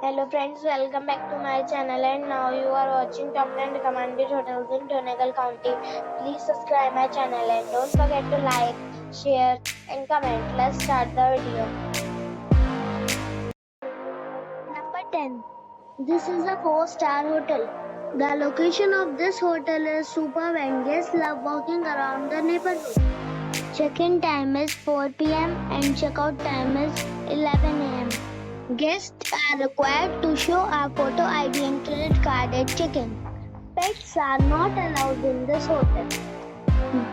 Hello friends, welcome back to my channel and now you are watching top 10 recommended hotels in Donegal County. Please subscribe my channel and don't forget to like, share and comment. Let's start the video. Number 10. This is a 4-star hotel. The location of this hotel is superb and guests love walking around the neighborhood. Check-in time is 4 p.m. and check-out time is 11 a.m. Guests are required to show a photo ID and credit card at check-in. Pets are not allowed in this hotel.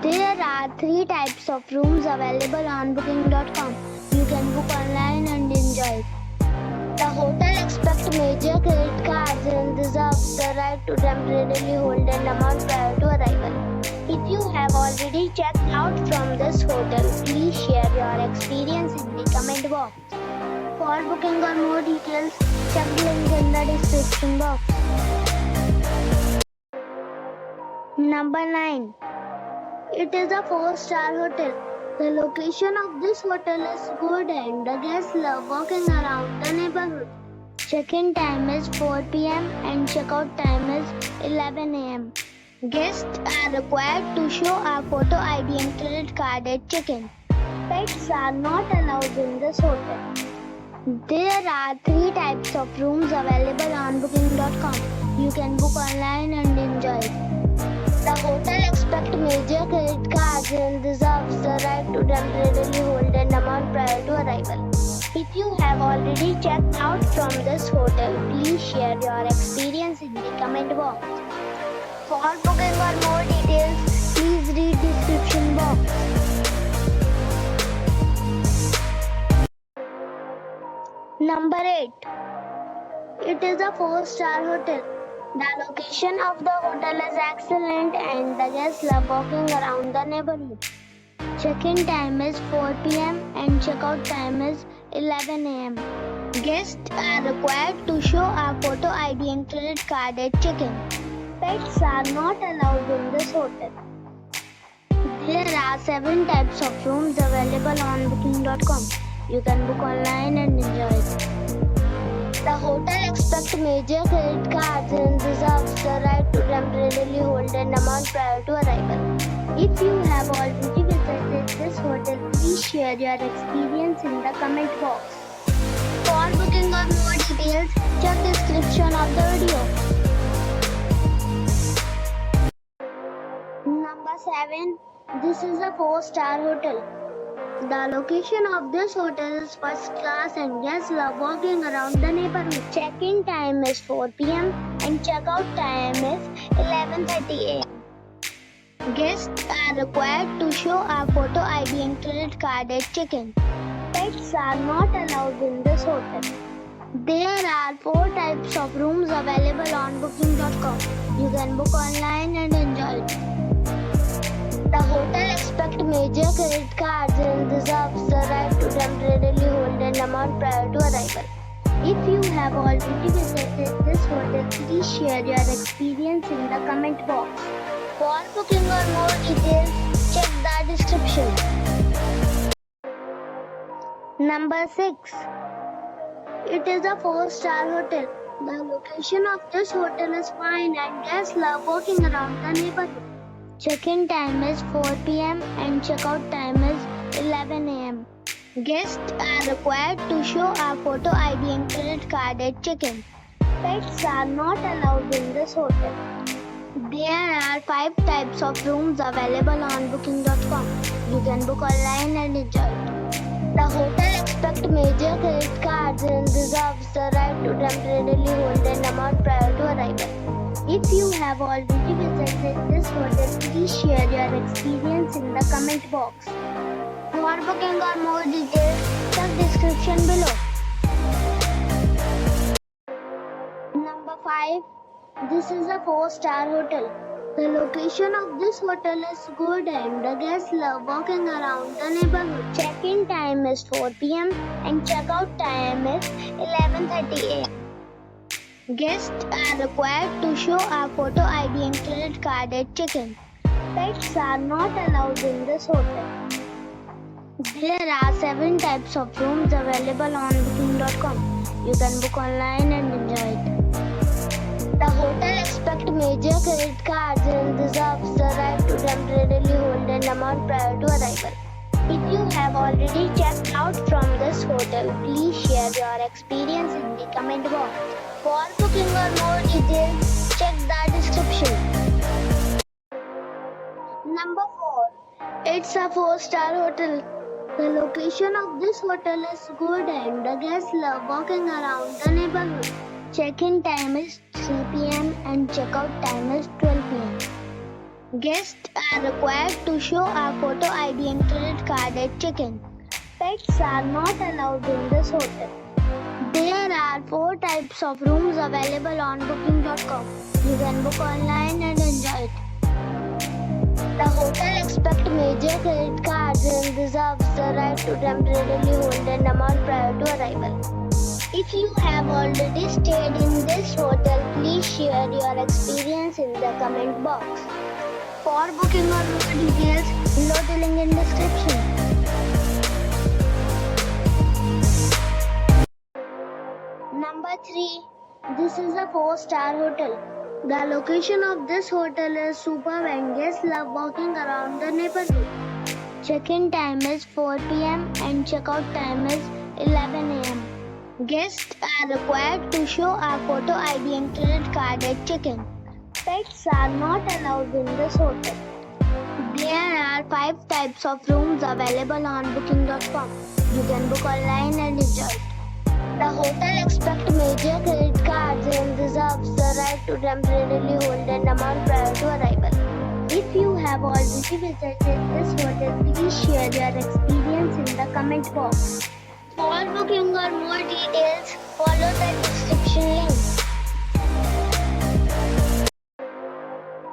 There are 3 types of rooms available on booking.com. You can book online and enjoy it. The hotel expects major credit cards and reserves the right to temporarily hold an amount prior to arrival. If you have already checked out from this hotel, please share your experience in the comment box. For booking or more details, check the link in the description box. Number 9. It is a 4-star hotel. The location of this hotel is good and the guests love walking around the neighborhood. Check-in time is 4 p.m. and check-out time is 11 a.m. Guests are required to show a photo ID and credit card at check-in. Pets are not allowed in this hotel. There are 3 types of rooms available on booking.com. You can book online and enjoy it. The hotel expects major credit cards and reserves the right to temporarily hold an amount prior to arrival. If you have already checked out from this hotel, please share your experience in the comment box. For booking or more details, please read description box. Number 8. It is a 4-star hotel. The location of the hotel is excellent and the guests love walking around the neighborhood. Check-in time is 4 p.m. and check-out time is 11 a.m. Guests are required to show a photo ID and credit card at check-in. Pets are not allowed in this hotel. There are 7 types of rooms available on booking.com. You can book online and enjoy it. The hotel expects major credit cards and reserves the right to temporarily hold an amount prior to arrival. If you have already visited this hotel, please share your experience in the comment box. For booking or more details, check the description of the video. Number 7. This is a 4-star hotel. The location of this hotel is first class and guests love walking around the neighborhood. Check-in time is 4 p.m. and check-out time is 11:30 a.m. Guests are required to show a photo ID and credit card at check-in. Pets are not allowed in this hotel. There are 4 types of rooms available on booking.com. You can book online and enjoy it. The hotel expects major credit cards and reserves the right to temporarily hold an amount prior to arrival. If you have already visited this hotel, please share your experience in the comment box. For booking or more details, check the description. Number 6. It is a 4-star hotel. The location of this hotel is fine and guests love walking around the neighborhood. Check-in time is 4 p.m. and check-out time is 11 a.m. Guests are required to show a photo ID and credit card at check-in. Pets are not allowed in this hotel. There are 5 types of rooms available on booking.com. You can book online and enjoy it. The hotel expects major credit cards and reserves the right to temporarily hold an amount prior to arrival. If you have already visited this hotel, please share your experience in the comment box. For booking or more details, check description below. Number 5. This is a 4-star hotel. The location of this hotel is good and the guests love walking around the neighborhood. Check-in time is 4 p.m. and check-out time is 11:30 a.m. Guests are required to show a photo ID and credit card at check-in. Pets are not allowed in this hotel. There are 7 types of rooms available on booking.com. You can book online and enjoy it. The hotel expects major credit cards and reserves the right to temporarily hold an amount prior to arrival. If you have already checked out from this hotel, please share your experience in the comment box. For booking or more details, check the description. Number 4. It's a 4-star hotel. The location of this hotel is good and the guests love walking around the neighborhood. Check-in time is 3 p.m. and check-out time is 12 p.m. Guests are required to show a photo ID and credit card at check-in. Pets are not allowed in this hotel. There are 4 types of rooms available on booking.com. You can book online and enjoy it. The hotel expects major credit cards and reserves the right to temporarily hold an amount prior to arrival. If you have already stayed in this hotel, please share your experience in the comment box. For booking or more details, below the link in description. Number 3. This is a 4-star hotel. The location of this hotel is superb and guests love walking around the neighborhood. Check-in time is 4 p.m. and check-out time is 11 a.m. Guests are required to show a photo ID and credit card at check-in. Pets are not allowed in this hotel. There are 5 types of rooms available on booking.com. You can book online and enjoy it. The hotel expects major credit cards and reserves the right to temporarily hold an amount prior to arrival. If you have already visited this hotel, please share your experience in the comment box. For booking or more details, follow the description link.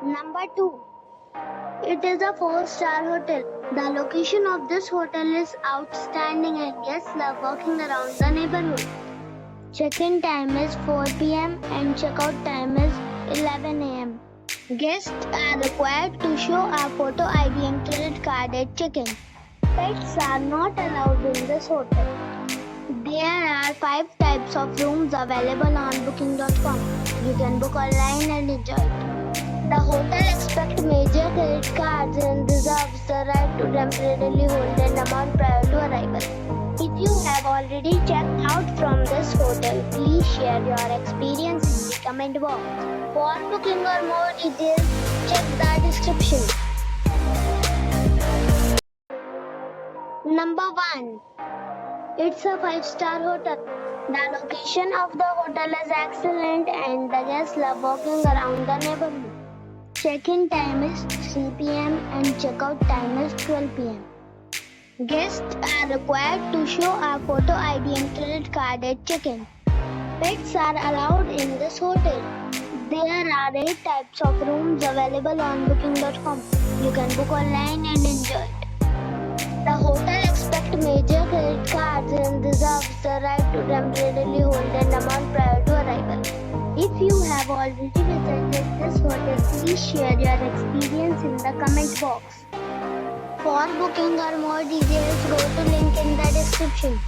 Number 2. It is a 4-star hotel. The location of this hotel is outstanding and guests love walking around the neighborhood. Check-in time is 4 p.m. and check-out time is 11 a.m. Guests are required to show a photo ID and credit card at check-in. Pets are not allowed in this hotel. There are 5 types of rooms available on booking.com. You can book online and enjoy it. The hotel expects major credit cards and reserves the right to temporarily hold an amount prior to arrival. If you have already checked out from this hotel, please share your experience in the comment box. For booking or more details, check the description. Number 1. It's a 5-star hotel. The location of the hotel is excellent and the guests love walking around the neighborhood. Check-in time is 3 p.m. and check-out time is 12 p.m. Guests are required to show a photo ID and credit card at check-in. Pets are allowed in this hotel. There are 8 types of rooms available on booking.com. You can book online and enjoy it. The hotel expects major credit cards and reserves the right to temporarily hold an amount prior to arrival. If you have already visited this hotel, please share your experience in the comment box. For booking or more details, go to link in the description.